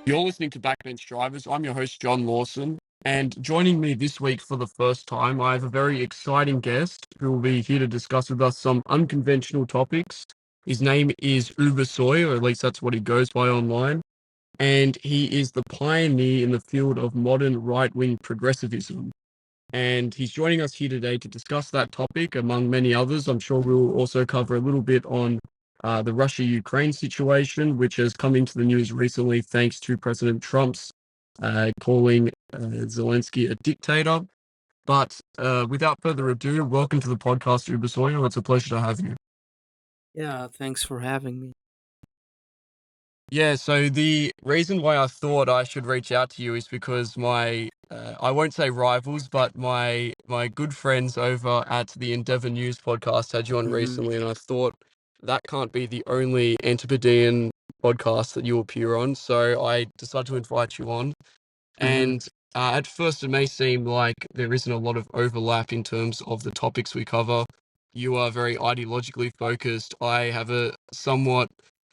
You're listening to Backbench Drivers. I'm your host, John Lawson. And joining me this week for the first time, I have a very exciting guest who will be here to discuss with us some unconventional topics. His name is UBERSOY, or at least that's what he goes by online. And he is the pioneer in the field of modern right-wing progressivism. And he's joining us here today to discuss that topic, among many others. I'm sure we'll also cover a little bit on the Russia-Ukraine situation, which has come into the news recently thanks to President Trump's calling Zelensky a dictator. But without further ado, welcome to the podcast, UBERSOY. It's a pleasure to have you. Yeah, thanks for having me. Yeah, so the reason why I thought I should reach out to you is because I won't say rivals, but my good friends over at the Endeavour News podcast had you on hmm recently, and I thought that can't be the only Antipodean podcast that you appear on, so I decided to invite you on. hmm And at first, it may seem like there isn't a lot of overlap in terms of the topics we cover. You are very ideologically focused. I have a somewhat,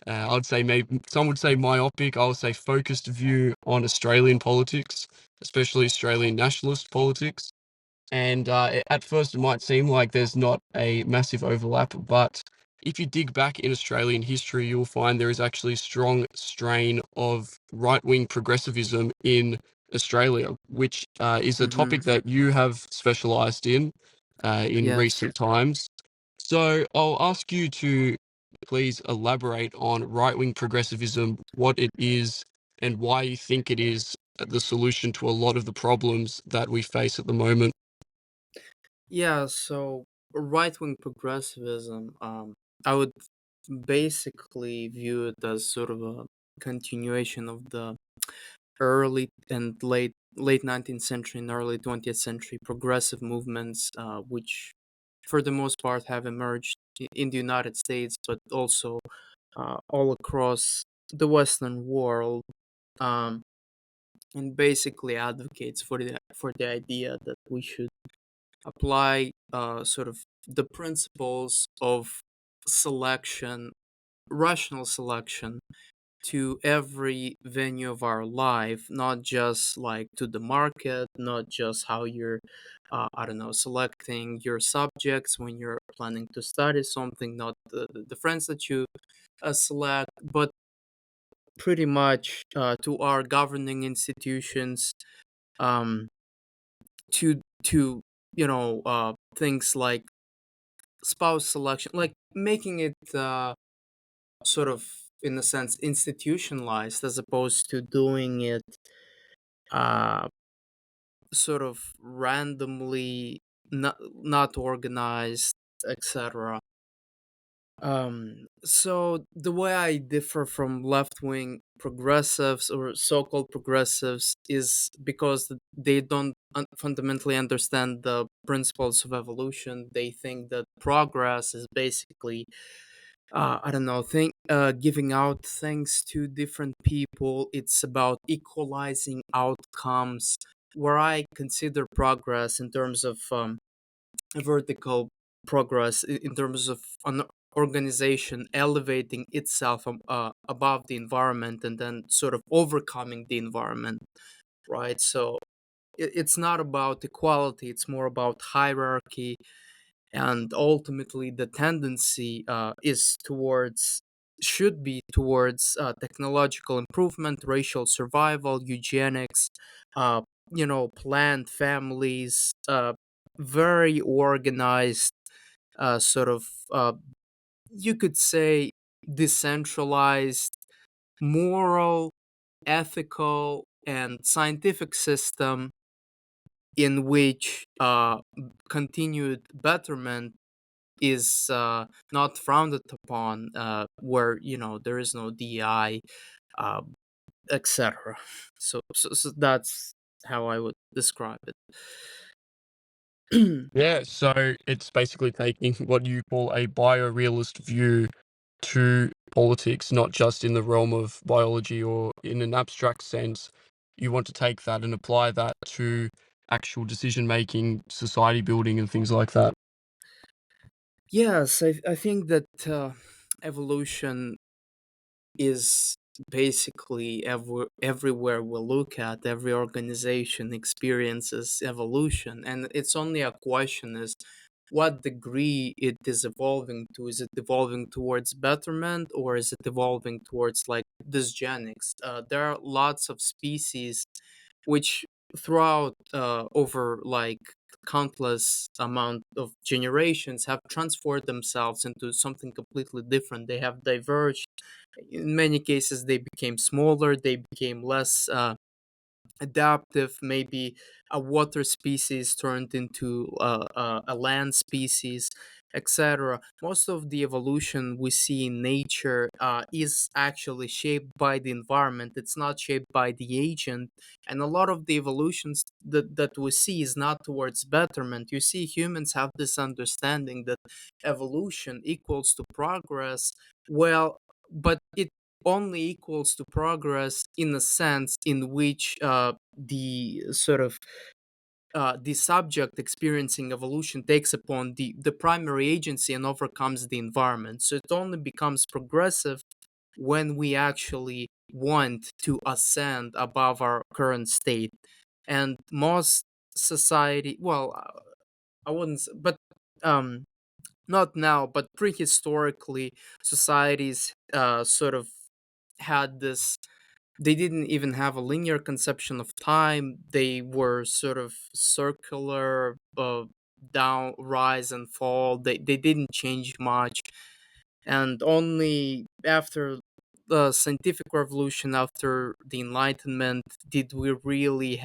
I'd say maybe some would say myopic, I would say focused view on Australian politics, especially Australian nationalist politics. And at first, it might seem like there's not a massive overlap, but if you dig back in Australian history, you'll find there is actually a strong strain of right-wing progressivism in Australia, which is a hmm topic that you have specialised in Yes. recent times. So I'll ask you to please elaborate on right-wing progressivism, what it is, and why you think it is the solution to a lot of the problems that we face at the moment. Yeah, so right-wing progressivism, I would basically view it as sort of a continuation of the early and late 19th century and early 20th century progressive movements, which for the most part have emerged in the United States, but also all across the Western world. Um, and basically advocates for the idea that we should apply sort of the principles of selection, rational selection, to every venue of our life, not just like to the market, not just how you're, I don't know, selecting your subjects when you're planning to study something, not the friends that you select, but pretty much to our governing institutions, um, to things like spouse selection, like making it sort of in a sense institutionalized as opposed to doing it uh, sort of randomly, not organized, etc. So the way I differ from left-wing progressives or so-called progressives is because they don't fundamentally understand the principles of evolution. They think that progress is basically, I don't know, giving out things to different people. It's about equalizing outcomes. Where I consider progress in terms of vertical progress, in terms of an organization elevating itself above the environment and then sort of overcoming the environment, right? So it's not about equality, it's more about hierarchy, and ultimately the tendency is towards should be towards technological improvement, racial survival, eugenics, uh, planned families, very organized, sort of, you could say, decentralized, moral, ethical, and scientific system in which continued betterment is not frowned upon, where there is no DEI, uh, etc. So that's how I would describe it. Yeah, so it's basically taking what you call a biorealist view to politics, not just in the realm of biology or in an abstract sense. You want to take that and apply that to actual decision making, society building, and things like that. Yes, I think that evolution is basically everywhere we look at, every organization experiences evolution, and it's only a question is what degree it is evolving to. Is it evolving towards betterment, or is it evolving towards like dysgenics? There are lots of species which throughout over like countless amount of generations have transformed themselves into something completely different. They have diverged. In many cases they became smaller, they became less adaptive. Maybe a water species turned into a land species, etc. Most of the evolution we see in nature is actually shaped by the environment. It's not shaped by the agent. And a lot of the evolutions that we see is not towards betterment. You see, humans have this understanding that evolution equals to progress. Well, but it only equals to progress in a sense in which the sort of the subject experiencing evolution takes upon the primary agency and overcomes the environment. So it only becomes progressive when we actually want to ascend above our current state. And most society, well, I wouldn't, but um, not now, but prehistorically, societies sort of had this. They didn't even have a linear conception of time. They were sort of circular, down, rise and fall. They didn't change much. And only after the scientific revolution, after the Enlightenment, did we really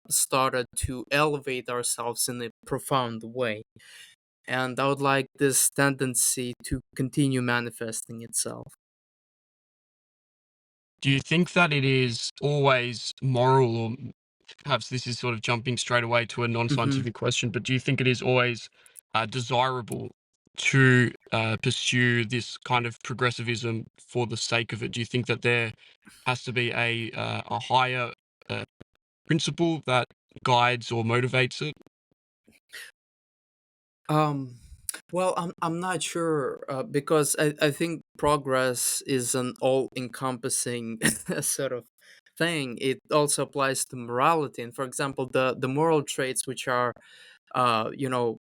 started to elevate ourselves in a profound way. And I would like this tendency to continue manifesting itself. Do you think that it is always moral, or perhaps this is sort of jumping straight away to a Hmm. non-scientific question, but do you think it is always desirable to pursue this kind of progressivism for the sake of it? Do you think that there has to be a higher uh, principle that guides or motivates it? Um, well, I'm not sure because I think progress is an all-encompassing sort of thing. It also applies to morality, and for example, the moral traits which are beneficial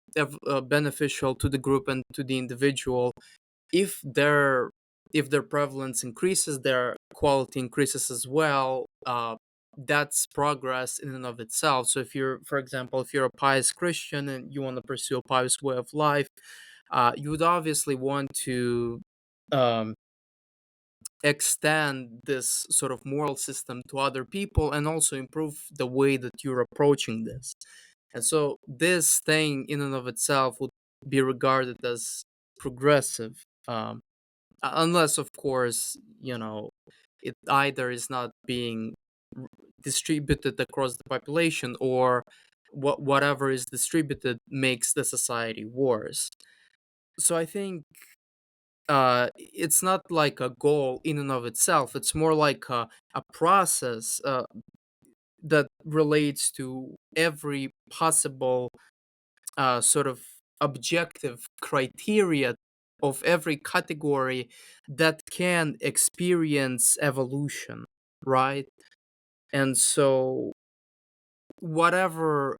to the group and to the individual, if their prevalence increases, their quality increases as well. That's progress in and of itself. So if you're, for example, if you're a pious Christian and you want to pursue a pious way of life, you would obviously want to um, extend this sort of moral system to other people and also improve the way that you're approaching this. And so this thing in and of itself would be regarded as progressive. Unless of course, it either is not being distributed across the population, or whatever is distributed makes the society worse. So I think it's not like a goal in and of itself. It's more like a process that relates to every possible sort of objective criteria of every category that can experience evolution, right? And so, whatever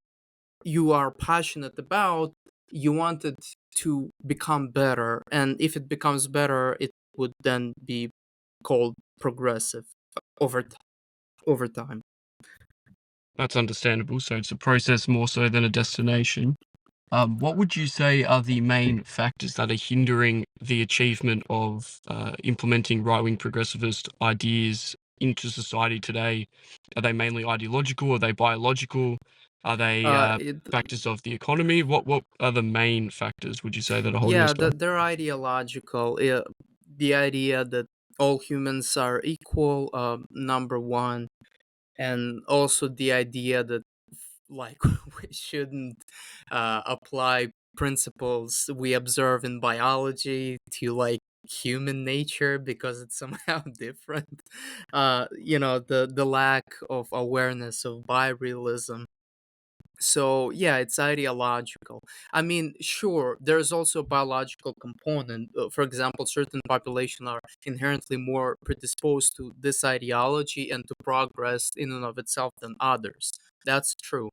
you are passionate about, you want it to become better. And if it becomes better, it would then be called progressive over, over time. That's understandable. So it's a process more so than a destination. What would you say are the main factors that are hindering the achievement of implementing right-wing progressivist ideas into society today? Are they mainly ideological? Are they biological? Are they It factors of the economy? What are the main factors, would you say, that are holding us Yeah, back? they're ideological. The idea that all humans are equal, number one, and also the idea that like we shouldn't apply principles we observe in biology to like human nature because it's somehow different. The lack of awareness of biorealism, So yeah, it's ideological. I mean, sure, there's also a biological component. For example, certain population are inherently more predisposed to this ideology and to progress in and of itself than others. That's true.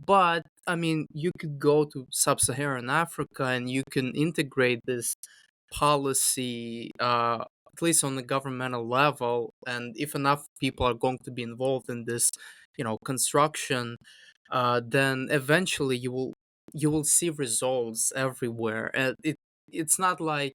But I mean, you could go to sub-Saharan Africa and you can integrate this policy, at least on the governmental level, and if enough people are going to be involved in this, construction, then eventually you will see results everywhere. And it's not like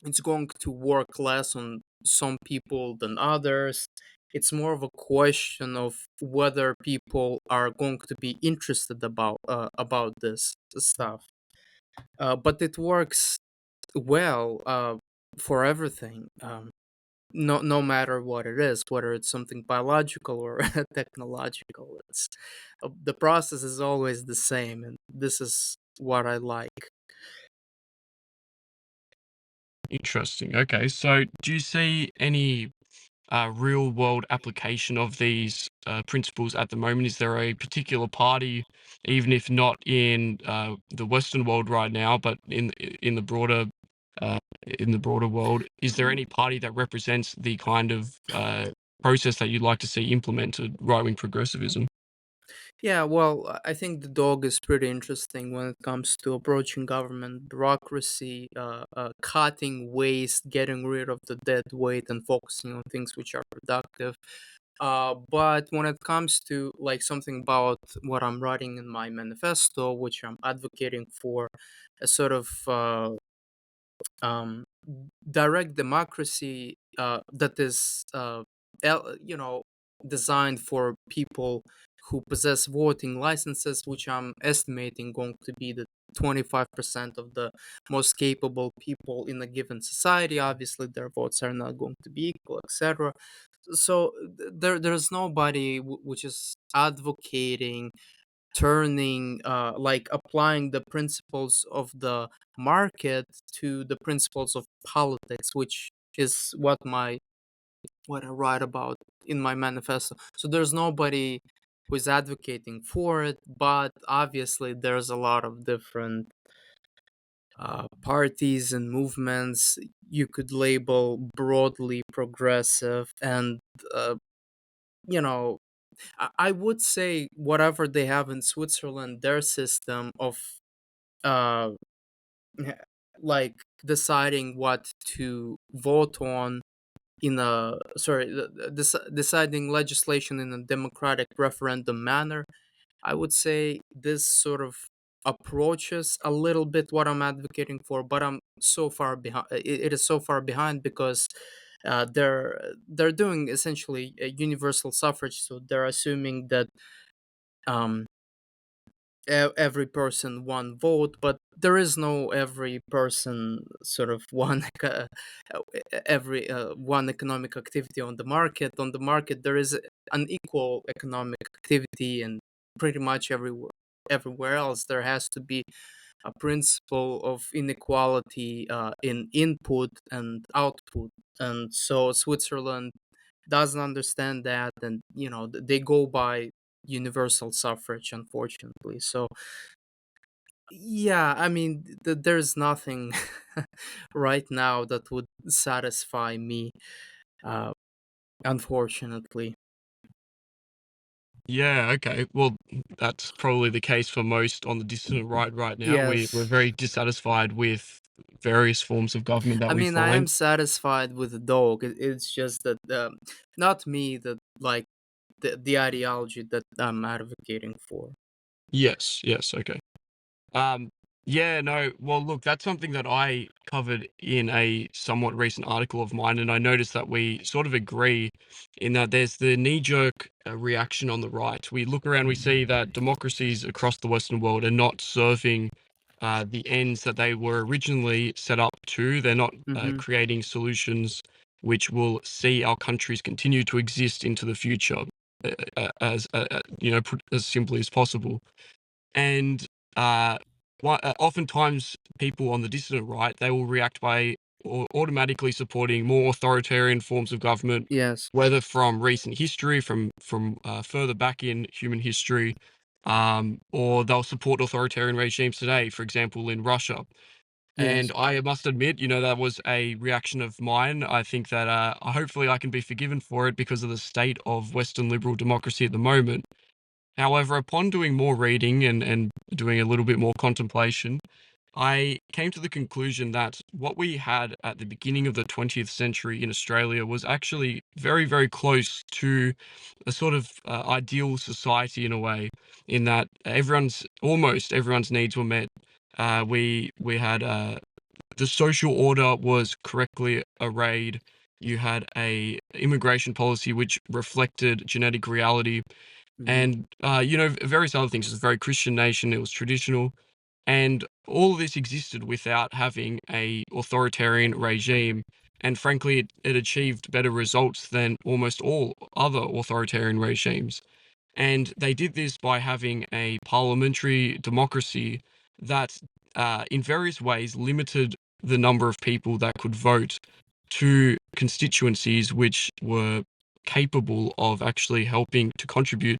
it's going to work less on some people than others. It's more of a question of whether people are going to be interested about this stuff. But it works well, for everything. No matter what it is, whether it's something biological or technological, the process is always the same, and this is what I like. Interesting. Okay, so do you see any real world application of these principles at the moment? Is there a particular party, even if not in the Western world right now, but in the broader uh, in the broader world, is there any party that represents the kind of process that you'd like to see implemented, right wing progressivism? Yeah, well, I think the dog is pretty interesting when it comes to approaching government bureaucracy, cutting waste, getting rid of the dead weight, and focusing on things which are productive. But when it comes to like something about what I'm writing in my manifesto, which I'm advocating for a sort of um, direct democracy that is, designed for people who possess voting licenses, which I'm estimating going to be the 25% of the most capable people in a given society. Obviously, their votes are not going to be equal, etc. So there's nobody which is advocating turning, like applying the principles of the market to the principles of politics, which is what I write about in my manifesto. So there's nobody who is advocating for it, but obviously there's a lot of different parties and movements you could label broadly progressive, and uh, you know I would say whatever they have in Switzerland, their system of uh, like deciding what to vote on in a sorry, deciding legislation in a democratic referendum manner. I would say this sort of approaches a little bit what I'm advocating for, but I'm so far behind. It is so far behind because they're doing essentially a universal suffrage, so they're assuming that um, every person one vote, but there is no every person sort of one every one economic activity on the market. On the market, there is an equal economic activity, and pretty much everywhere else there has to be a principle of inequality in input and output. And so Switzerland doesn't understand that, and they go by universal suffrage, unfortunately. So yeah, I mean, there's nothing right now that would satisfy me, uh, unfortunately. Yeah, okay. Well, that's probably the case for most on the dissident right now. We're Yes. very dissatisfied with various forms of government that I we mean, I am find. satisfied with the dog. It's just that, not me, that like the ideology that I'm advocating for. Yes, yes, okay. Um, yeah, no, well, look, that's something that I covered in a somewhat recent article of mine, and I noticed that we sort of agree in that there's the knee-jerk reaction on the right. We look around, we see that democracies across the Western world are not serving the ends that they were originally set up to. They're not Mm-hmm. creating solutions which will see our countries continue to exist into the future, as as simply as possible. And uh, oftentimes, people on the dissident right, they will react by automatically supporting more authoritarian forms of government, Yes. whether from recent history, from further back in human history. or they'll support authoritarian regimes today, for example, in Russia. And Yes. I must admit, that was a reaction of mine. I think that hopefully I can be forgiven for it because of the state of Western liberal democracy at the moment. However, upon doing more reading and doing a little bit more contemplation, I came to the conclusion that what we had at the beginning of the 20th century in Australia was actually very, very close to a sort of ideal society in a way, in that almost everyone's needs were met. We had the social order was correctly arrayed. You had a immigration policy which reflected genetic reality, Hmm. and various other things. It was a very Christian nation. It was traditional, and all of this existed without having a authoritarian regime. And frankly, it achieved better results than almost all other authoritarian regimes. And they did this by having a parliamentary democracy that, in various ways, limited the number of people that could vote to constituencies which were capable of actually helping to contribute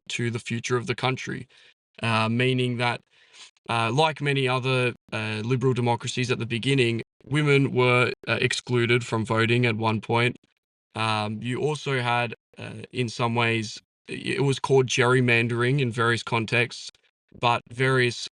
to the future of the country. Meaning that, like many other liberal democracies at the beginning, women were excluded from voting at one point. You also had, in some ways, it was called gerrymandering in various contexts, but various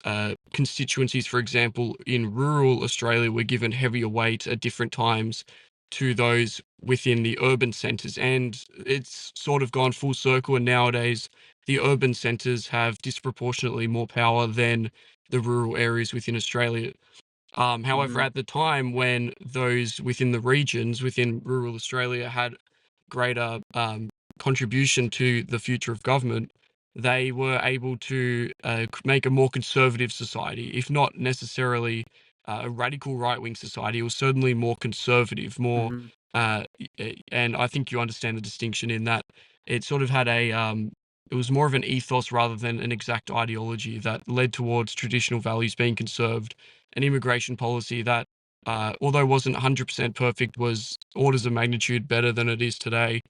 constituencies, for example, in rural Australia, were given heavier weight at different times to those within the urban centres. And it's sort of gone full circle, and nowadays the urban centres have disproportionately more power than the rural areas within Australia. However, Hmm. at the time when those within the regions within rural Australia had greater contribution to the future of government, they were able to make a more conservative society, if not necessarily a radical right wing society. It was certainly more conservative, more, Hmm. and I think you understand the distinction in that it sort of had it was more of an ethos rather than an exact ideology that led towards traditional values being conserved, an immigration policy that, although wasn't 100% perfect, was orders of magnitude better than it is today.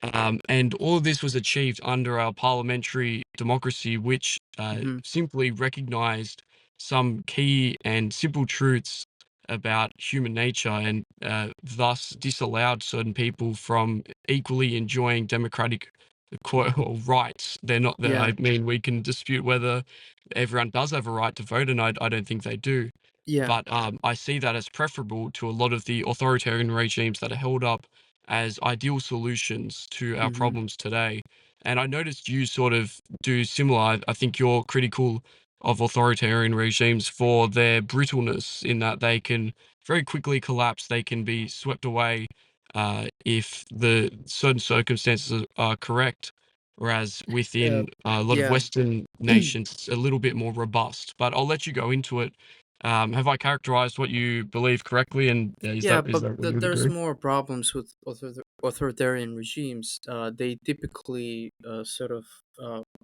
And all of this was achieved under our parliamentary democracy, which Hmm. simply recognized some key and simple truths about human nature, and thus disallowed certain people from equally enjoying democratic or rights. They're not there. Yeah. I mean, we can dispute whether everyone does have a right to vote, and I don't think they do. Yeah. But I see that as preferable to a lot of the authoritarian regimes that are held up as ideal solutions to our Hmm. problems today. And I noticed you sort of do similar. I think you're critical of authoritarian regimes for their brittleness, in that they can very quickly collapse, they can be swept away if the certain circumstances are correct. Whereas Uh, within a lot of yeah. Western nations, it's a little bit more robust. But I'll let you go into it. Have I characterized what you believe correctly? And is Yeah, is but that what you would there's agree? more problems with authoritarian regimes. They typically sort of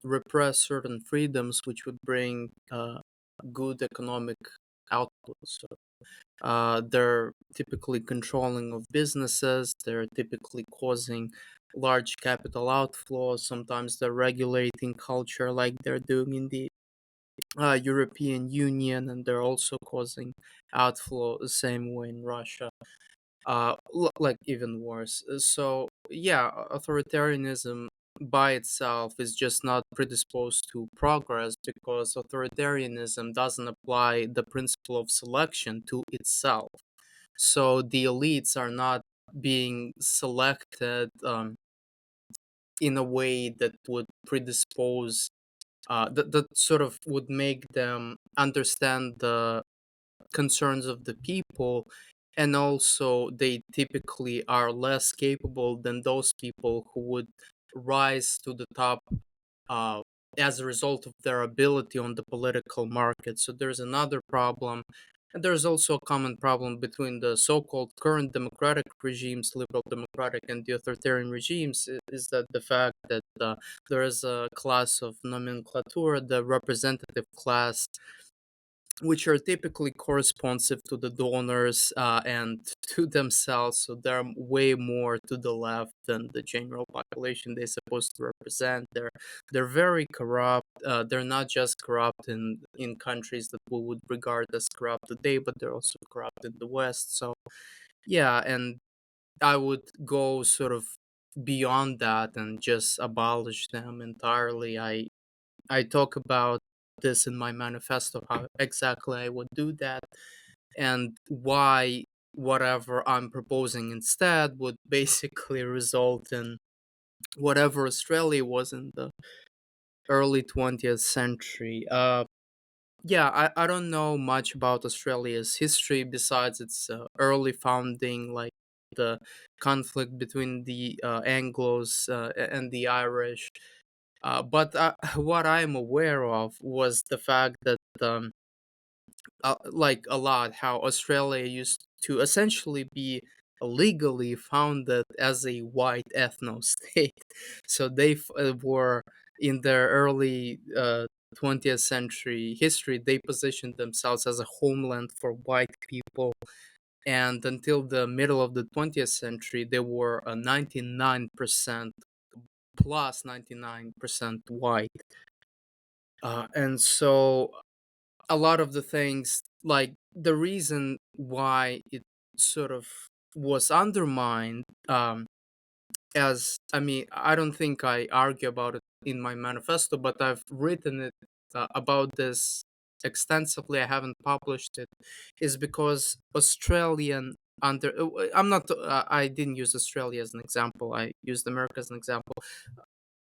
repress certain freedoms, which would bring good economic output. So they're typically controlling of businesses. They're typically causing large capital outflows. Sometimes they're regulating culture, like they're doing in the European Union, and they're also causing outflow the same way in Russia. Like even worse. So yeah, authoritarianism by itself is just not predisposed to progress, because authoritarianism doesn't apply the principle of selection to itself. So the elites are not being selected in a way that would predispose that sort of would make them understand the concerns of the people, and also they typically are less capable than those people who would rise to the top uh, as a result of their ability on the political market. So there's another problem. And there's also a common problem between the so-called current democratic regimes, liberal democratic, and the authoritarian regimes, is that the fact that there is a class of nomenclatura, the representative class, which are typically corresponsive to the donors and to themselves. So they're way more to the left than the general population they're supposed to represent. They're very corrupt. They're not just corrupt in countries that we would regard as corrupt today, but they're also corrupt in the West. So yeah, and I would go sort of beyond that and just abolish them entirely. I talk about this in my manifesto, how exactly I would do that, and why whatever I'm proposing instead would basically result in whatever Australia was in the early 20th century. Yeah, I don't know much about Australia's history besides its early founding, like the conflict between the Anglos and the Irish. But what I'm aware of was the fact that, like a lot, how Australia used to essentially be legally founded as a white ethno state. So they were in their early 20th century history, they positioned themselves as a homeland for white people. And until the middle of the 20th century, they were a 99% plus 99% white. And so a lot of the things, like the reason why it sort of was undermined, as I mean, I don't think I argue about it in my manifesto, but I've written it about this extensively. I haven't published it, is because Australian under I'm not I didn't use Australia as an example, I used America as an example.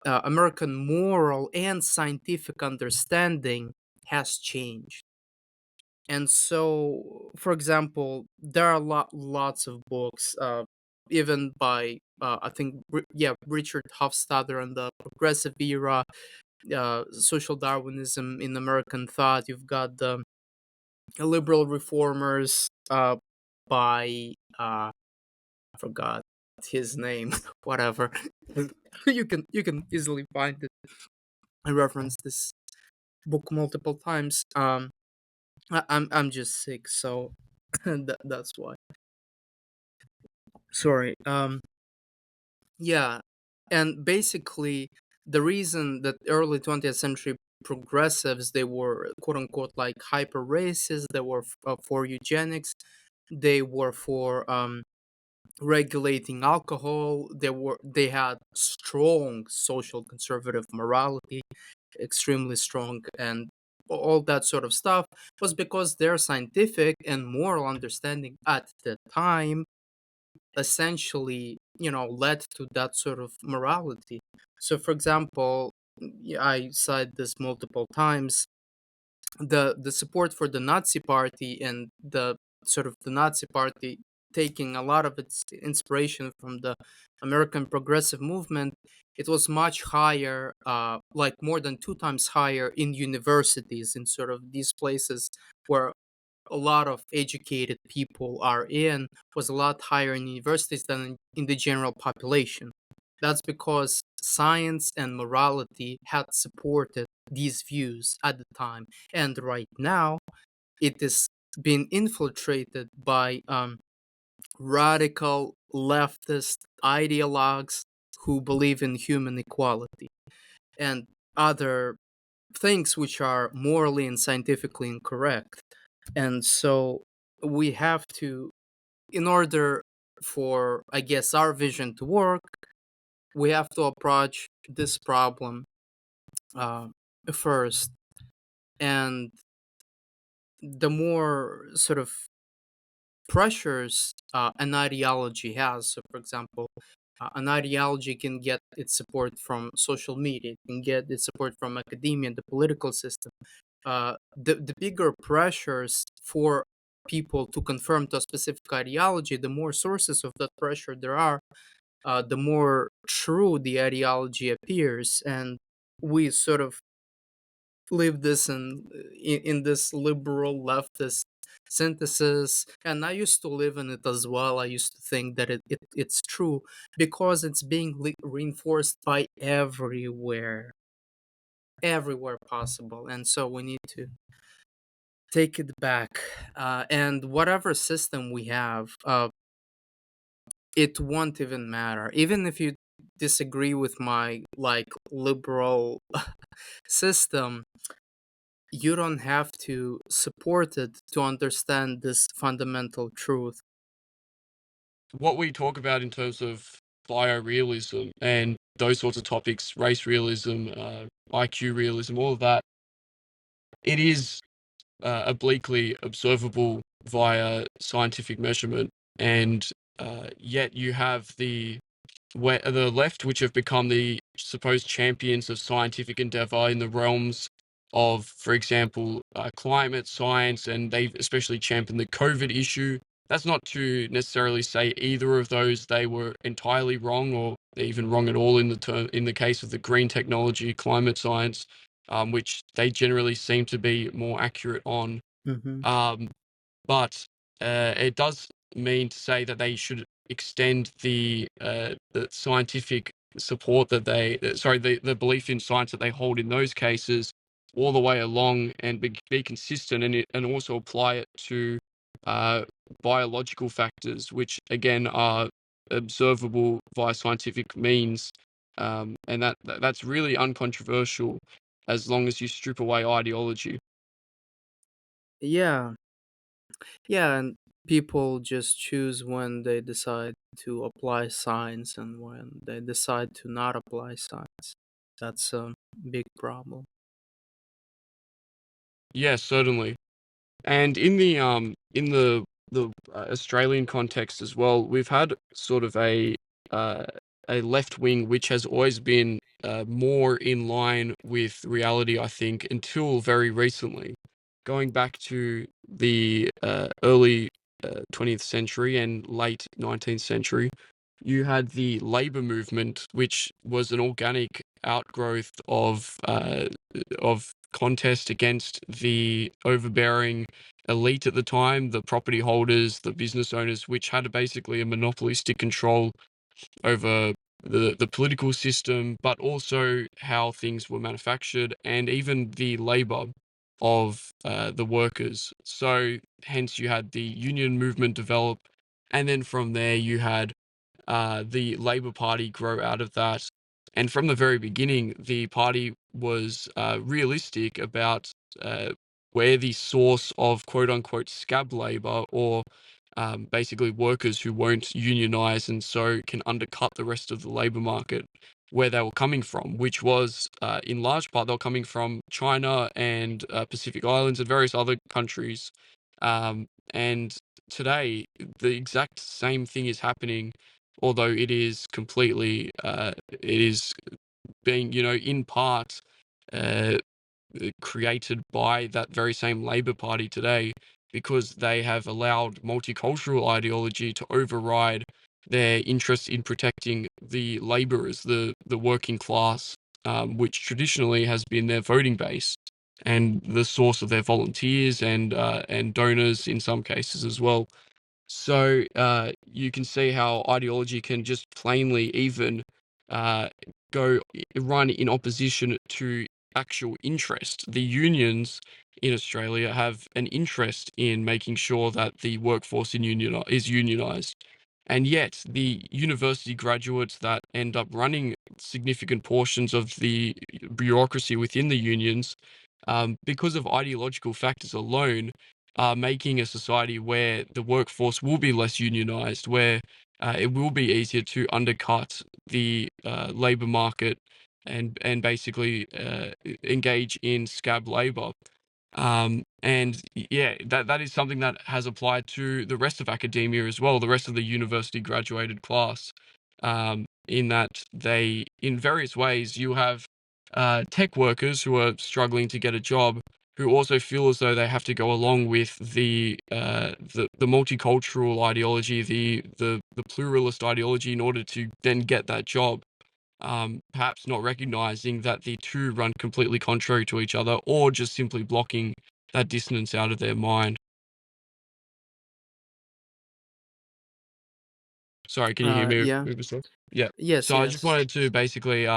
American moral and scientific understanding has changed. And so, for example, there are lots of books, even by I think Richard Hofstadter and the Progressive Era, Social Darwinism in American Thought. You've got the Liberal Reformers by I forgot his name. Whatever, you can easily find it. I referenced this book multiple times. I'm just sick, so that's why. Sorry. Yeah, and basically the reason that early 20th century progressives, they were quote unquote like hyper racist, they were for eugenics, they were for regulating alcohol, they had strong social conservative morality, extremely strong, and all that sort of stuff, was because their scientific and moral understanding at the time essentially, led to that sort of morality. So for example, I cite this multiple times, the support for the Nazi party, and the sort of the Nazi party taking a lot of its inspiration from the American progressive movement. It was much higher, like more than two times higher in universities, in sort of these places where a lot of educated people are in, was a lot higher in universities than in the general population. That's because science and morality had supported these views at the time. And right now, it is being infiltrated by radical leftist ideologues who believe in human equality and other things which are morally and scientifically incorrect. And so we have to, in order for, I guess, our vision to work, we have to approach this problem uh, first. And the more sort of pressures an ideology has, so for example, an ideology can get its support from social media, it can get its support from academia, the political system. The bigger pressures for people to conform to a specific ideology, the more sources of that pressure there are, the more true the ideology appears. And we sort of live this in this liberal leftist synthesis, and I used to live in it as well. I used to think that it's true because it's being reinforced by everywhere possible, and so we need to take it back, and whatever system we have, it won't even matter. Even if you disagree with my like liberal system, you don't have to support it to understand this fundamental truth. What we talk about in terms of biorealism and those sorts of topics, race realism, IQ realism, all of that, it is obliquely observable via scientific measurement, and yet you have the left, which have become the supposed champions of scientific endeavor in the realms of, for example, climate science, and they've especially championed the COVID issue. That's not to necessarily say either of those they were entirely wrong or even wrong at all in the case of the green technology, climate science, which they generally seem to be more accurate on. Hmm. Um, but it does mean to say that they should extend the scientific support that the belief in science that they hold in those cases all the way along, and be consistent, and also apply it to uh, biological factors, which again are observable via scientific means, and that's really uncontroversial as long as you strip away ideology. Yeah, yeah, and people just choose when they decide to apply science and when they decide to not apply science. That's a big problem. Yes, certainly. And in the Australian context as well, we've had sort of uh, a left wing which has always been more in line with reality, I think, until very recently. Going back to the early 20th century and late 19th century, you had the labor movement, which was an organic outgrowth of contest against the overbearing elite at the time, the property holders, the business owners, which had basically a monopolistic control over the political system, but also how things were manufactured and even the labor of the workers. So hence you had the union movement develop, and then from there you had the Labour Party grow out of that. And from the very beginning, the party was realistic about uh, where the source of quote unquote scab labor, or basically workers who won't unionize and so can undercut the rest of the labor market, where they were coming from, which was in large part they were coming from China and Pacific Islands and various other countries. And today, the exact same thing is happening, although it is being, in part, uh, created by that very same Labour Party today, because they have allowed multicultural ideology to override their interest in protecting the labourers, the working class, which traditionally has been their voting base and the source of their volunteers and donors in some cases as well. So you can see how ideology can just plainly even uh, run in opposition to actual interest. The unions in Australia have an interest in making sure that the workforce is unionized. And yet, the university graduates that end up running significant portions of the bureaucracy within the unions, because of ideological factors alone, making a society where the workforce will be less unionized, where it will be easier to undercut the labor market and basically engage in scab labor. And yeah, that is something that has applied to the rest of academia as well, the rest of the university graduated class. In that in various ways, you have tech workers who are struggling to get a job, who also feel as though they have to go along with the multicultural ideology, the pluralist ideology, in order to then get that job, perhaps not recognizing that the two run completely contrary to each other, or just simply blocking that dissonance out of their mind. Sorry, can you hear me, Yeah. Ubersoy? Yeah. Yes. So I just Yes. wanted to basically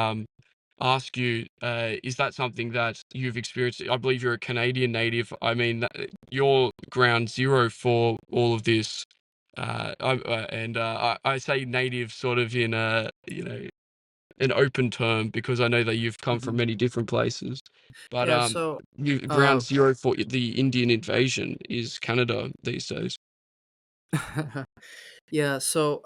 ask you, is that something that you've experienced? I believe you're a Canadian native. I mean, you're ground zero for all of this. I say native sort of in a, an open term because I know that you've come from Mhm. many different places. But Yeah, so ground uh zero for the Indian invasion is Canada these days. yeah, so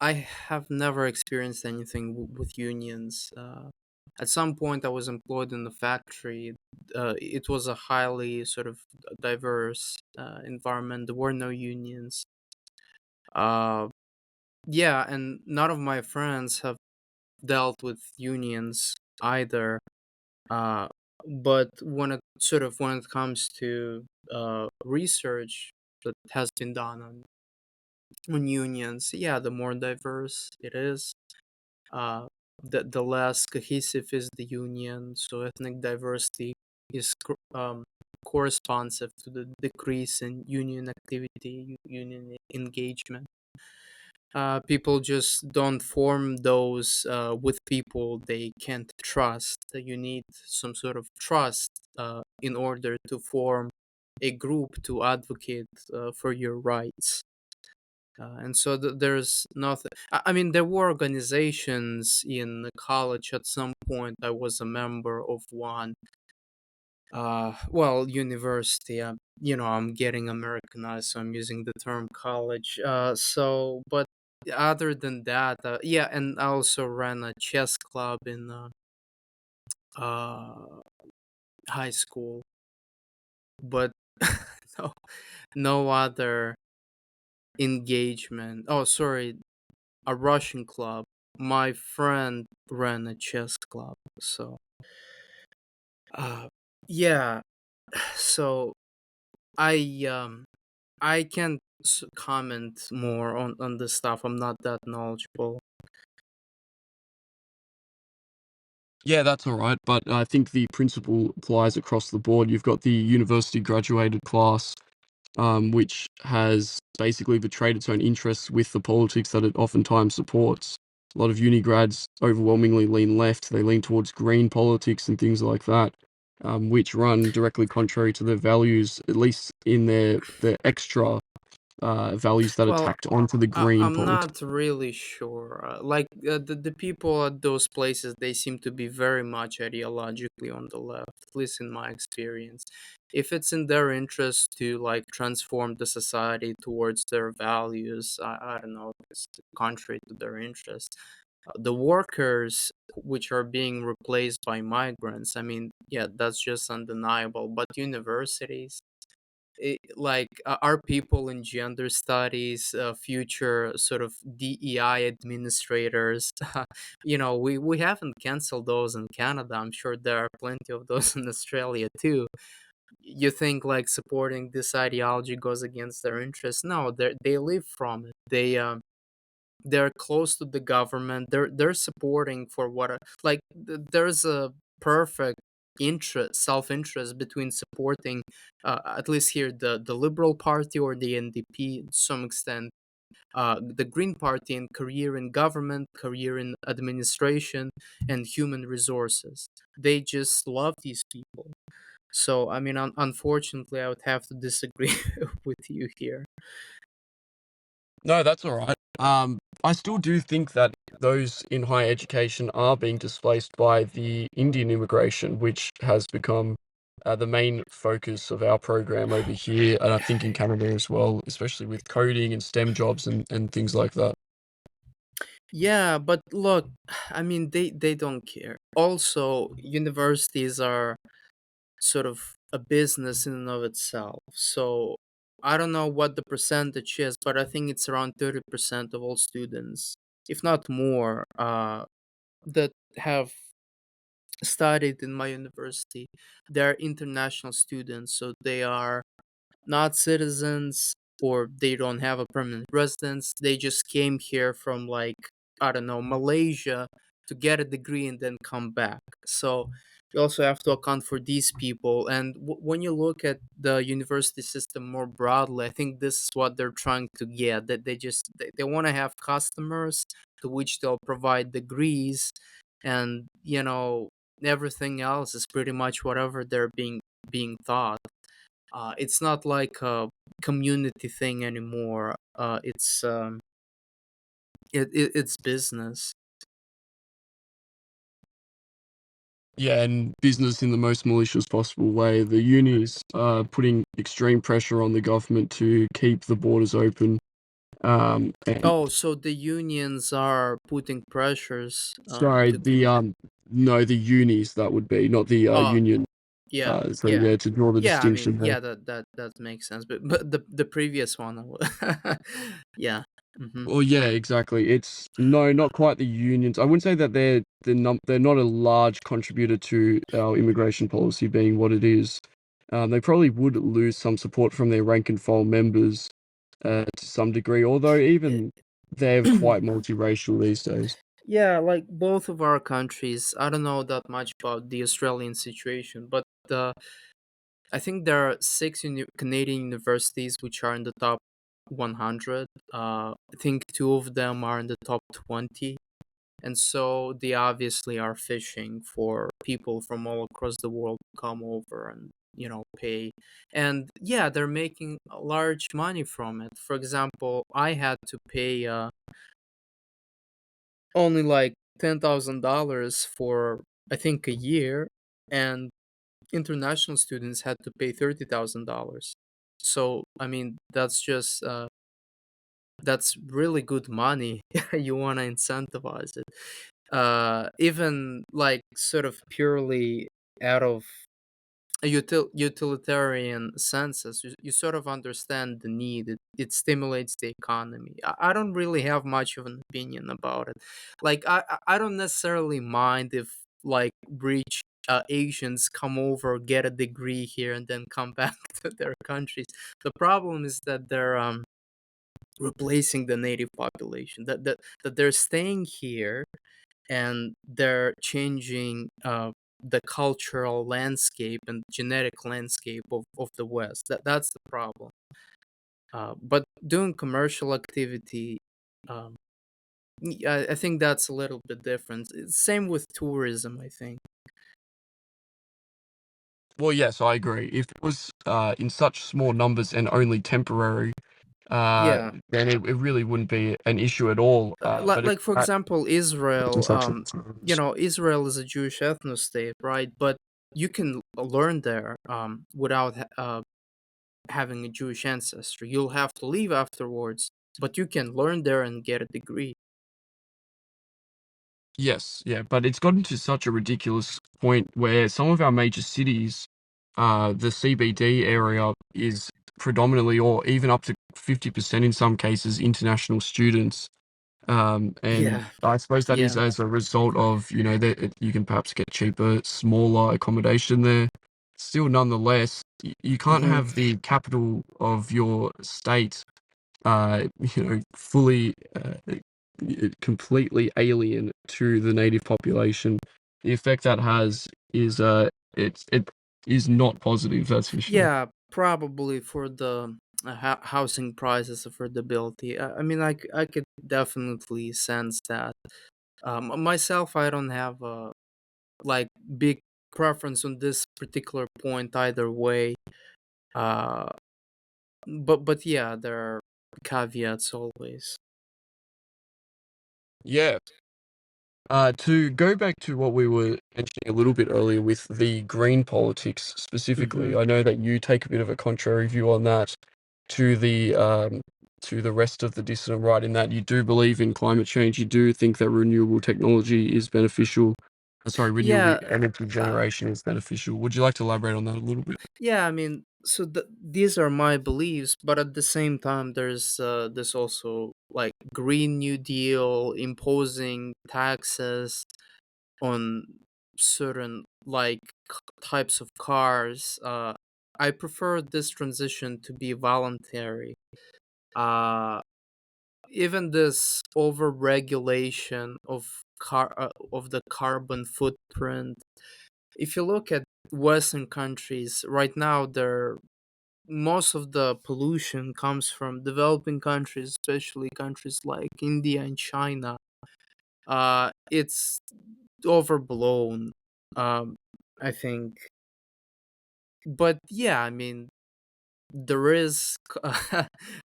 I have never experienced anything with unions. At some point, I was employed in the factory. It was a highly sort of diverse environment. There were no unions. Uh, yeah, and none of my friends have dealt with unions either. Uh, but when it comes to research that has been done on unions, yeah, the more diverse it is, uh, the less cohesive is the union. So ethnic diversity is corresponsive to the decrease in union activity, union engagement. People just don't form those with people they can't trust. You need some sort of trust in order to form a group to advocate for your rights. And so there's nothing. I mean, there were organizations in college at some point. I was a member of one. Well, university. I'm getting Americanized, so I'm using the term college. But other than that, yeah, and I also ran a chess club in uh, high school, but no, no other engagement. Oh, sorry, a Russian club. My friend ran a chess club, so uh, yeah. So I I can't comment more on this stuff. I'm not that knowledgeable. Yeah, that's all right. But I think the principle applies across the board. You've got the university graduated class, which has basically betrayed its own interests with the politics that it oftentimes supports. A lot of uni grads overwhelmingly lean left. They lean towards green politics and things like that, which run directly contrary to their values, at least in their extra values that are Well, tacked onto the green I'm politics. not really sure. The people at those places, they seem to be very much ideologically on the left, at least in my experience. If it's in their interest to like transform the society towards their values, I don't know, if it's contrary to their interest. The workers which are being replaced by migrants, I mean, yeah, that's just undeniable. But universities, are people in gender studies, future sort of DEI administrators. We haven't canceled those in Canada. I'm sure there are plenty of those in Australia too. You think like supporting this ideology goes against their interests? No, they live from it. They're close to the government. They're supporting for there's a perfect interest self-interest between supporting, at least here, the Liberal Party or the NDP to some extent, the Green Party, and career in government, career in administration, and human resources. They just love these people. So I mean, unfortunately, I would have to disagree with you here. No, that's all right. I still do think that those in higher education are being displaced by the Indian immigration, which has become the main focus of our program over here, and I think in Canada as well, especially with coding and STEM jobs and things like that. Yeah, but look, I mean, they don't care. Also, universities are sort of a business in and of itself. So I don't know what the percentage is, but I think it's around 30% of all students, if not more, that have studied in my university. They're international students, so they are not citizens, or they don't have a permanent residence. They just came here from, like, I don't know, Malaysia, to get a degree and then come back. So you also have to account for these people. And when you look at the university system more broadly, I think this is what they're trying to get, that they want to have customers to which they'll provide degrees, and everything else is pretty much whatever they're being taught. It's not like a community thing anymore. It's business. Yeah, and business in the most malicious possible way. The unis are putting extreme pressure on the government to keep the borders open. And Oh, so the unions are putting pressures sorry, to keep. no, the unis that would be, not the Oh, union. yeah, So yeah, yeah, to draw the yeah. I mean, distinction there. yeah, that makes sense. But the previous one, yeah. Hmm. Well, yeah, exactly. It's no, not quite the unions. I wouldn't say that they're not a large contributor to our immigration policy being what it is. They probably would lose some support from their rank and file members to some degree, although even they're quite multiracial these days. Yeah, like both of our countries. I don't know that much about the Australian situation, but I think there are six Canadian universities which are in the top 100. I think two of them are in the top 20. And so they obviously are fishing for people from all across the world to come over and, pay. And yeah, they're making a large money from it. For example, I had to pay only like $10,000 for, I think, a year. And international students had to pay $30,000. So, I mean, that's really good money. You want to incentivize it. Even like sort of purely out of a utilitarian senses, you sort of understand the need. It stimulates the economy. I don't really have much of an opinion about it. Like I don't necessarily mind if like rich Asians come over, get a degree here, and then come back to their countries. The problem is that they're replacing the native population. That they're staying here and they're changing the cultural landscape and genetic landscape of the West. That's the problem. But doing commercial activity, um, I think that's a little bit different. Same with tourism, I think. Well, yes, I agree. If it was in such small numbers and only temporary, Yeah, then it really wouldn't be an issue at all. But if like for that example, in Israel. such numbers, Israel is a Jewish ethno state, right? But you can learn there without having a Jewish ancestry. You'll have to leave afterwards, but you can learn there and get a degree. yes, yeah, but it's gotten to such a ridiculous point where some of our major cities, the CBD area is predominantly or even up to 50% in some cases international students. And Yeah, I suppose that is yeah. as a result of, that you can perhaps get cheaper, smaller accommodation there. Still, nonetheless, you can't Hmm. have the capital of your state, fully, completely alien to the native population. The effect that has is, it is not positive, that's for sure. Yeah, probably for the housing prices affordability. I mean, I could definitely sense that. Myself, I don't have a like big preference on this particular point either way. Uh, but yeah, there are caveats always. Yeah. To go back to what we were mentioning a little bit earlier with the green politics Hmm. specifically, I know that you take a bit of a contrary view on that to the rest of the dissident right in that you do believe in climate change. You do think that renewable technology is beneficial. Sorry, renewable Yeah, energy uh, generation is beneficial. Would you like to elaborate on that a little bit? yeah. I mean, so these are my beliefs, but at the same time, there's also like Green New Deal imposing taxes on certain like types of cars. I prefer this transition to be voluntary. Uh, Even this over regulation of the carbon footprint. If you look at Western countries right now, they're most of the pollution comes from developing countries, especially countries like India and China. It's overblown. Um, I think, but yeah, I mean, there is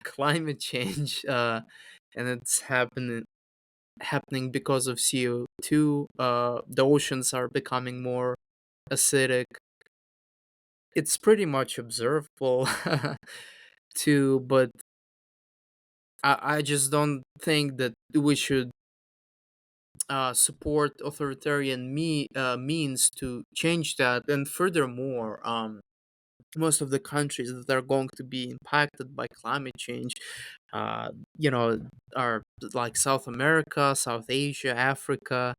climate change, and it's happening because of CO2. The oceans are becoming more acidic. It's pretty much observable too, but I just don't think that we should support authoritarian means to change that. And furthermore, most of the countries that are going to be impacted by climate change, uh, you know, are like South America, South Asia, Africa.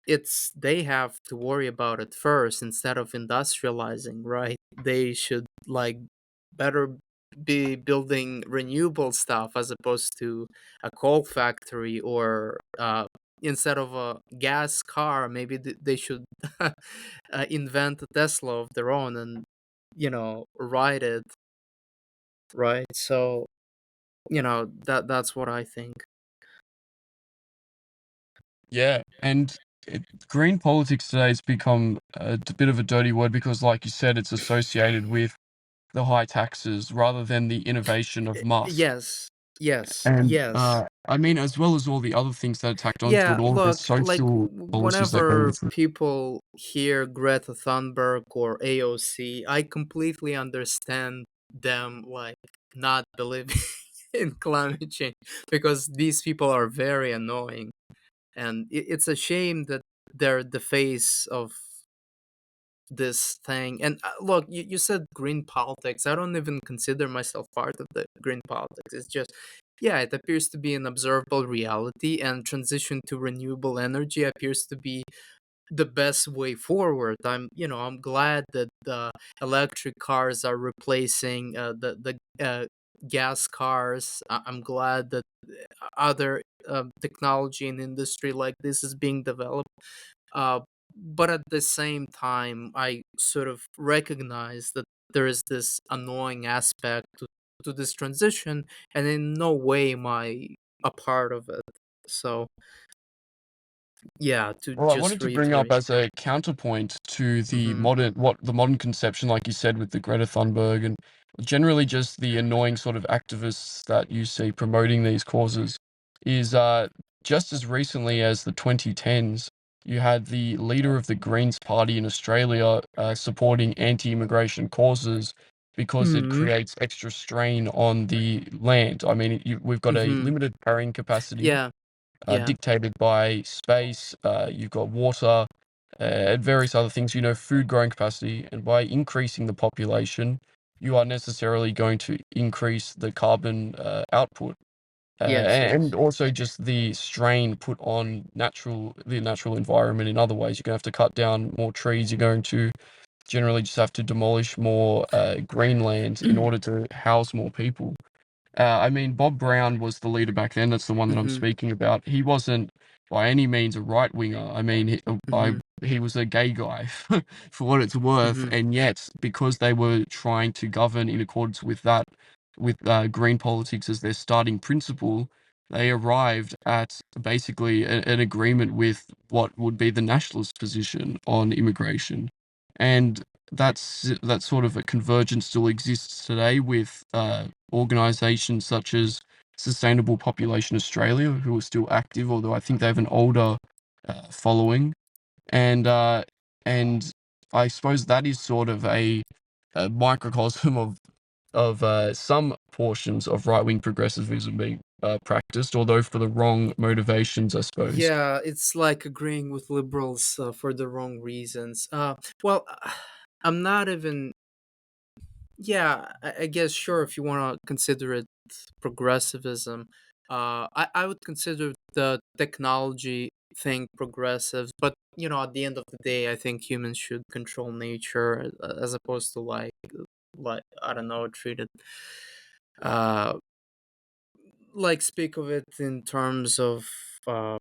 It's they have to worry about it first instead of industrializing, right? They should like better be building renewable stuff as opposed to a coal factory, or instead of a gas car, maybe they should invent a Tesla of their own and ride it, right? So that's what I think. Yeah, and green politics today has become a bit of a dirty word because, like you said, it's associated with the high taxes rather than the innovation of Musk. Yes, yes, And yes. I mean, as well as all the other things that are tacked onto it, Yeah, all of the look, like social policies that go whenever with it. people hear Greta Thunberg or AOC, I completely understand them like not believing in climate change, because these people are very annoying, and it's a shame that they're the face of this thing. And look, you said green politics. I don't even consider myself part of the green politics. It's just, yeah, it appears to be an observable reality, and transition to renewable energy appears to be the best way forward. I'm glad that the electric cars are replacing the gas cars. I'm glad that other technology and industry like this is being developed. uh, but at the same time, I sort of recognize that there is this annoying aspect to this transition, and in no way am I a part of it. So, yeah, to Well, I just wanted to bring up reiterate. as a counterpoint to the Hmm. modern conception, like you said, with the Greta Thunberg and generally just the annoying sort of activists that you see promoting these causes, is just as recently as the 2010s, you had the leader of the Greens Party in Australia supporting anti-immigration causes because it Hmm. creates extra strain on the land. I mean, we've got a Hmm. limited carrying capacity Yeah. Yeah. dictated by space, you've got water, and various other things, food growing capacity. And by increasing the population, you are necessarily going to increase the carbon output. Yes. And Yes. also just the strain put on the natural environment in other ways. You're going to have to cut down more trees. You're going to generally just have to demolish more green land in order to house more people. I mean, Bob Brown was the leader back then. That's the one that I'm Hmm. speaking about. He wasn't by any means a right winger. I mean, Hmm. he was a gay guy for what it's worth, Hmm. and yet because they were trying to govern in accordance with that, with green politics as their starting principle, they arrived at basically an agreement with what would be the nationalist position on immigration, and that sort of a convergence still exists today with organisations such as Sustainable Population Australia, who are still active, although I think they have an older following, and I suppose that is sort of a microcosm of some portions of right wing progressivism being practiced, although for the wrong motivations, I suppose. Yeah, it's like agreeing with liberals for the wrong reasons. Well, I'm not even. Yeah, I guess sure if you want to consider it progressivism. I would consider the technology thing progressive, but at the end of the day, I think humans should control nature, as opposed to like I don't know, treat it uh speak of it in terms of uh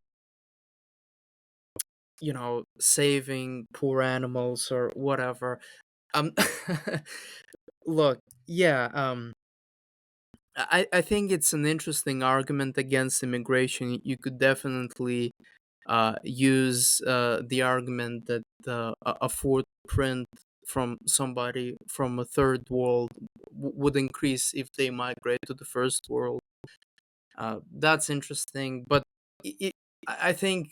saving poor animals or whatever. Um, look, yeah, I think it's an interesting argument against immigration. You could definitely use the argument that a footprint from somebody from a third world would increase if they migrate to the first world. That's interesting, but I think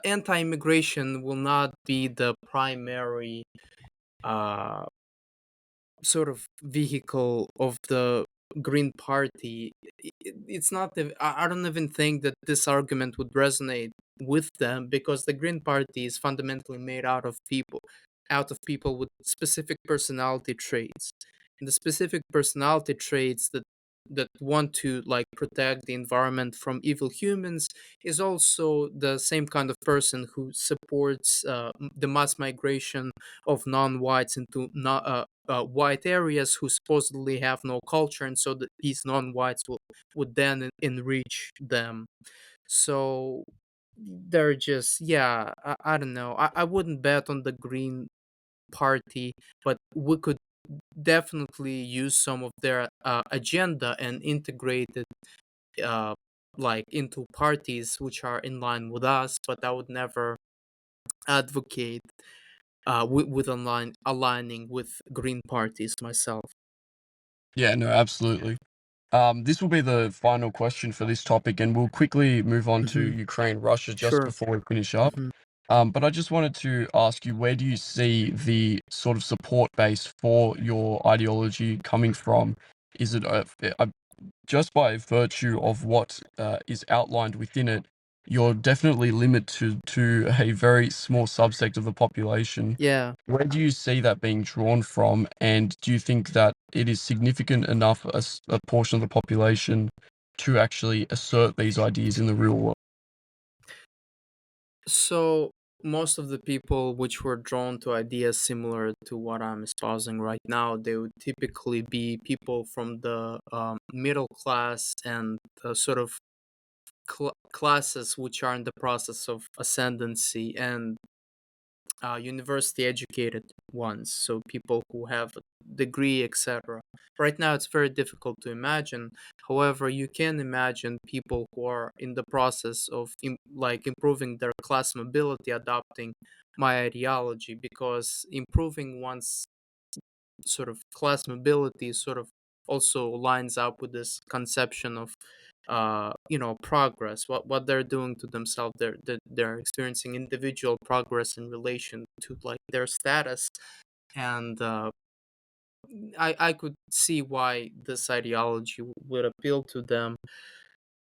anti-immigration will not be the primary uh, sort of vehicle of the Green Party. It's not the, I don't even think that this argument would resonate with them, because the Green Party is fundamentally made out of people with specific personality traits. And the specific personality traits that want to like protect the environment from evil humans is also the same kind of person who supports the mass migration of non-whites into white areas who supposedly have no culture, and so these non-whites would then enrich them. So they're just, yeah, I don't know. I wouldn't bet on the Green Party, but we could definitely use some of their agenda and integrate it uh, like into parties which are in line with us. But I would never advocate with aligning with Green parties myself. Yeah, no, absolutely. This will be the final question for this topic, and we'll quickly move on to Hmm. Ukraine, Russia just Sure. before we finish up. Hmm. But I just wanted to ask you, where do you see the sort of support base for your ideology coming from? Is it just by virtue of what is outlined within it, you're definitely limited to a very small subsect of the population. Yeah. Where do you see that being drawn from? And do you think that it is significant enough, a portion of the population, to actually assert these ideas in the real world? So most of the people which were drawn to ideas similar to what I'm espousing right now, they would typically be people from the middle class and sort of classes which are in the process of ascendancy, and university educated ones, so people who have a degree, etc. Right now it's very difficult to imagine. However, you can imagine people who are in the process of like improving their class mobility, adopting my ideology, because improving one's sort of class mobility sort of also lines up with this conception of progress, what they're doing to themselves. They're experiencing individual progress in relation to like their status. And I could see why this ideology would appeal to them.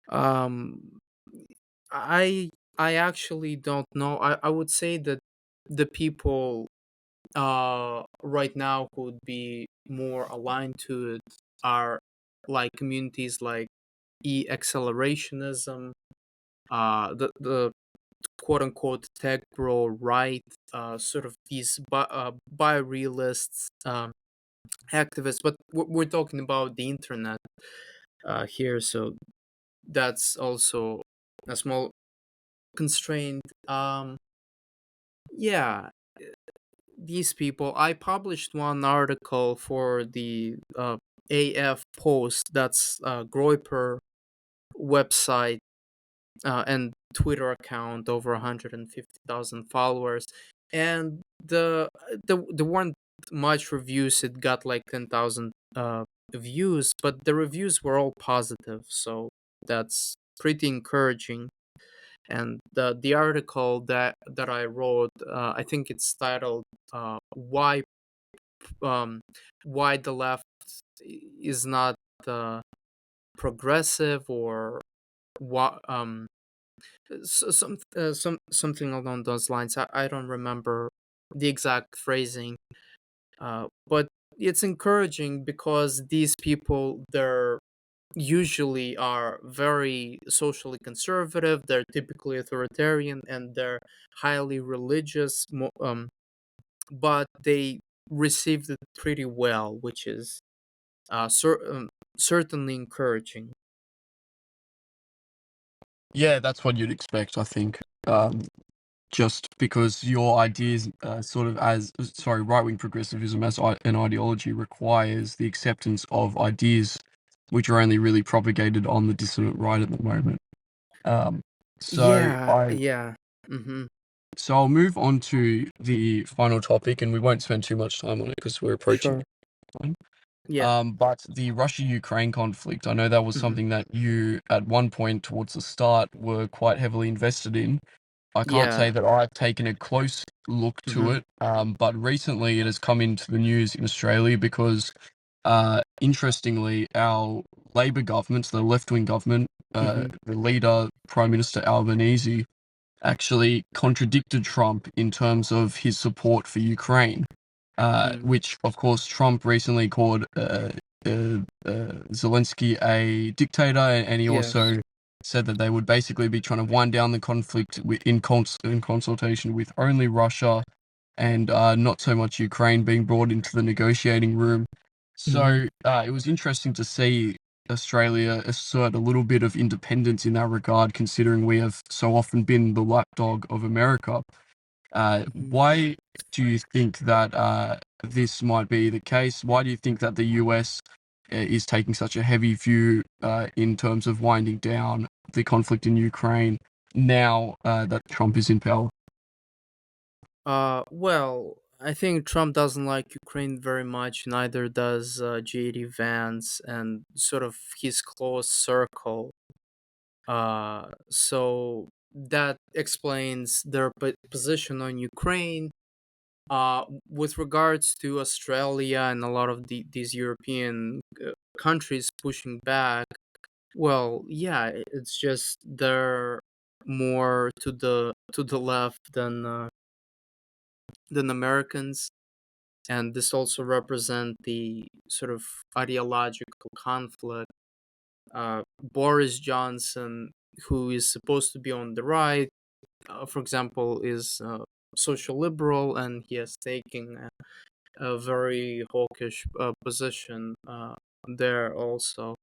um i I actually don't know. I would say that the people right now who would be more aligned to it are like communities like e-accelerationism, the quote unquote tech bro right, sort of these biorealists, activists. But we're talking about the internet here, so that's also a small constraint. Yeah, these people. I published one article for the AF Post, that's Groiper website and Twitter account, over 150,000 followers, and the weren't much reviews. It got like 10,000 views, but the reviews were all positive, so that's pretty encouraging. And the article that I wrote, I think it's titled um, "Why the Left is Not Progressive," or what something along those lines. I don't remember the exact phrasing, but it's encouraging because these people, they're usually are very socially conservative, they're typically authoritarian, and they're highly religious, but they received it pretty well, which is certainly encouraging. Yeah, that's what you'd expect, I think. Just because your ideas, sort of as sorry, right-wing progressivism as an ideology requires the acceptance of ideas which are only really propagated on the dissident right at the moment. Um, So Yeah, I yeah. Mm-hmm. so I'll move on to the final topic, and we won't spend too much time on it because we're approaching Sure. time. Yeah. But the Russia-Ukraine conflict, I know that was Mm-hmm. something that you, at one point towards the start, were quite heavily invested in. I can't say Yeah. that I've taken a close look to Mm-hmm. it, but recently it has come into the news in Australia because, interestingly, our Labor government, so the left-wing government, Mm-hmm. the leader, Prime Minister Albanese, actually contradicted Trump in terms of his support for Ukraine, Mm-hmm. which, of course, Trump recently called Zelensky a dictator, and he Yes. also said that they would basically be trying to wind down the conflict in consultation with only Russia and not so much Ukraine being brought into the negotiating room. Mm-hmm. So it was interesting to see Australia assert a little bit of independence in that regard, considering we have so often been the lapdog of America. Mm-hmm. Why do you think that this might be the case? Why do you think that the US is taking such a heavy view in terms of winding down the conflict in Ukraine now that Trump is in power? Well, I think Trump doesn't like Ukraine very much, neither does JD Vance and sort of his close circle. So that explains their position on Ukraine. With regards to Australia and a lot of these European countries pushing back, well, yeah, it's just they're more to the left than Americans, and this also represent the sort of ideological conflict. Boris Johnson, who is supposed to be on the right, for example, is social liberal, and he has taken a very hawkish position there also.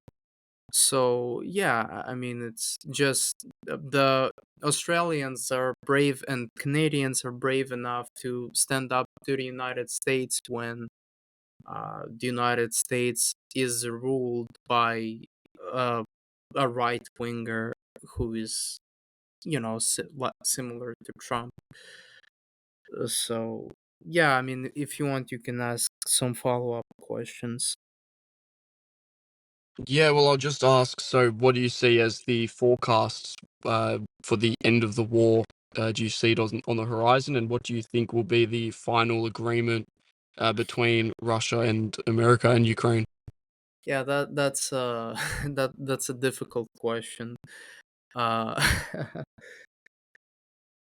So yeah, I mean, it's just the Australians are brave and Canadians are brave enough to stand up to the United States when the United States is ruled by uh, a right winger who is, similar to Trump. So yeah, I mean, if you want, you can ask some follow up questions. Yeah, well, I'll just ask, so what do you see as the forecasts for the end of the war? Do you see it on the horizon, and what do you think will be the final agreement between Russia and America and Ukraine? Yeah, that's that's a difficult question. Uh,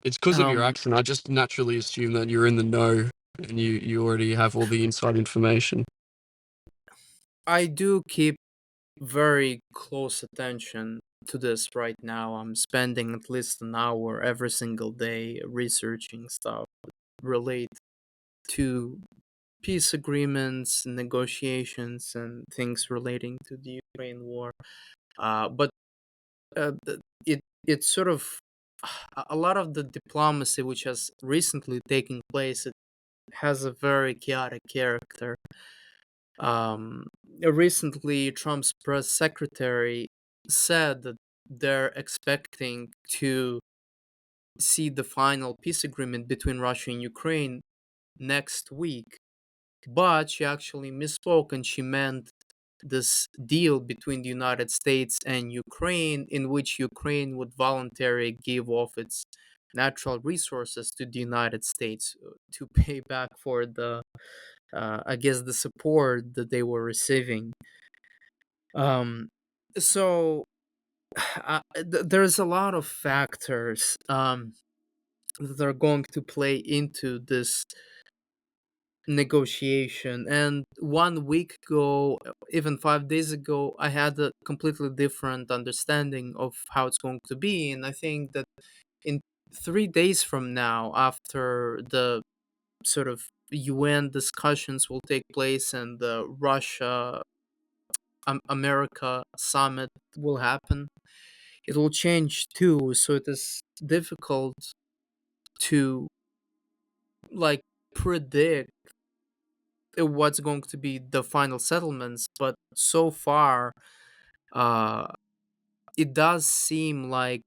It's because of your um, accent. I just naturally assume that you're in the know and you already have all the inside information. I do keep very close attention to this right now. I'm spending at least an hour every single day researching stuff relate to peace agreements, negotiations, and things relating to the Ukraine war. But it sort of a lot of the diplomacy which has recently taken place, it has a very chaotic character. Recently, Trump's press secretary said that they're expecting to see the final peace agreement between Russia and Ukraine next week. But she actually misspoke and she meant this deal between the United States and Ukraine, in which Ukraine would voluntarily give off its natural resources to the United States to pay back for the, I guess, the support that they were receiving. Um, so there's a lot of factors that are going to play into this negotiation. And 1 week ago, even 5 days ago, I had a completely different understanding of how it's going to be. And I think that in 3 days from now, after the sort of UN discussions will take place and the Russia America summit will happen, it will change too. So it is difficult to like predict what's going to be the final settlements, but so far, uh, it does seem like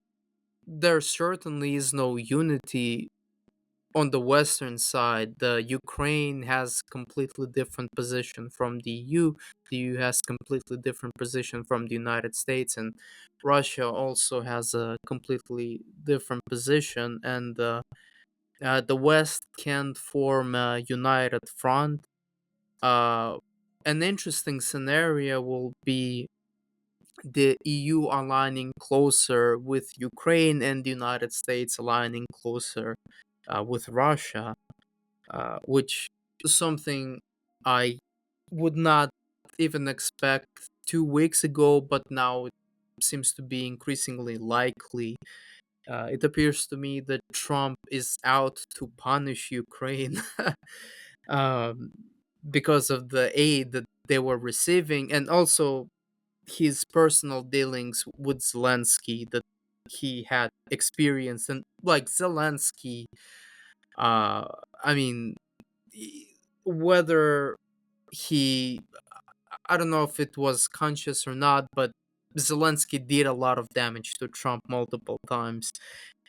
there certainly is no unity on the Western side. The Ukraine has completely different position from the EU. The EU has completely different position from the United States, and Russia also has a completely different position. And the West can't form a united front. Uh, an interesting scenario will be the EU aligning closer with Ukraine and the United States aligning closer with Russia, which is something I would not even expect 2 weeks ago, but now it seems to be increasingly likely. It appears to me that Trump is out to punish Ukraine um, because of the aid that they were receiving, and also his personal dealings with Zelensky that he had experienced. And like Zelensky, uh, I mean, whether he, I don't know if it was conscious or not, but Zelensky did a lot of damage to Trump multiple times,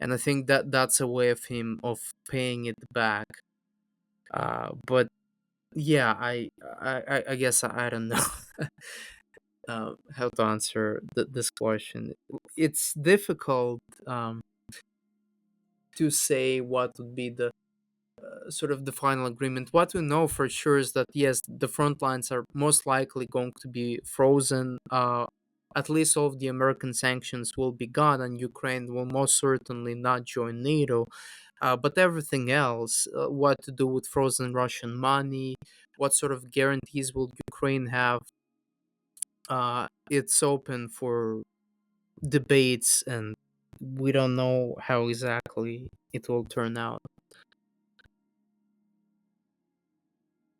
and I think that that's a way of him of paying it back. But yeah, I guess I don't know how to answer this question. It's difficult to say what would be the sort of the final agreement. What we know for sure is that yes, the front lines are most likely going to be frozen. At least all of the American sanctions will be gone, and Ukraine will most certainly not join NATO. But everything else, what to do with frozen Russian money, what sort of guarantees will Ukraine have? It's open for debates, and we don't know how exactly it will turn out.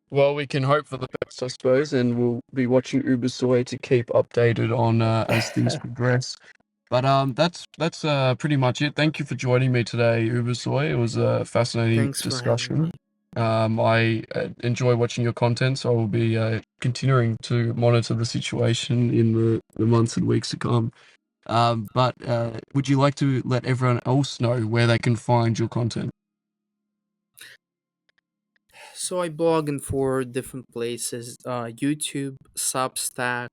Well, we can hope for the best, I suppose, and we'll be watching UBERSOY to keep updated on as things progress. But that's pretty much it. Thank you for joining me today, UBERSOY. It was a fascinating Thanks for having me. discussion. I enjoy watching your content, so I will be continuing to monitor the situation in the months and weeks to come. But would you like to let everyone else know where they can find your content? So I blog in four different places: YouTube, Substack,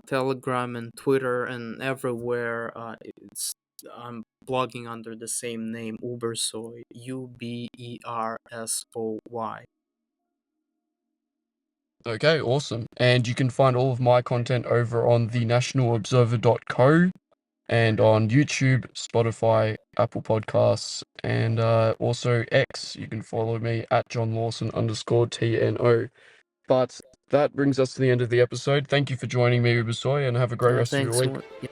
Telegram, and Twitter, and everywhere. It's I'm blogging under the same name, Ubersoy, UBERSOY. Okay, awesome. And you can find all of my content over on thenationalobserver.co and on YouTube, Spotify, Apple Podcasts, and also X. You can follow me at John Lawson _TNO. But that brings us to the end of the episode. Thank you for joining me, Ubersoy, and have a great rest of your Thanks. week.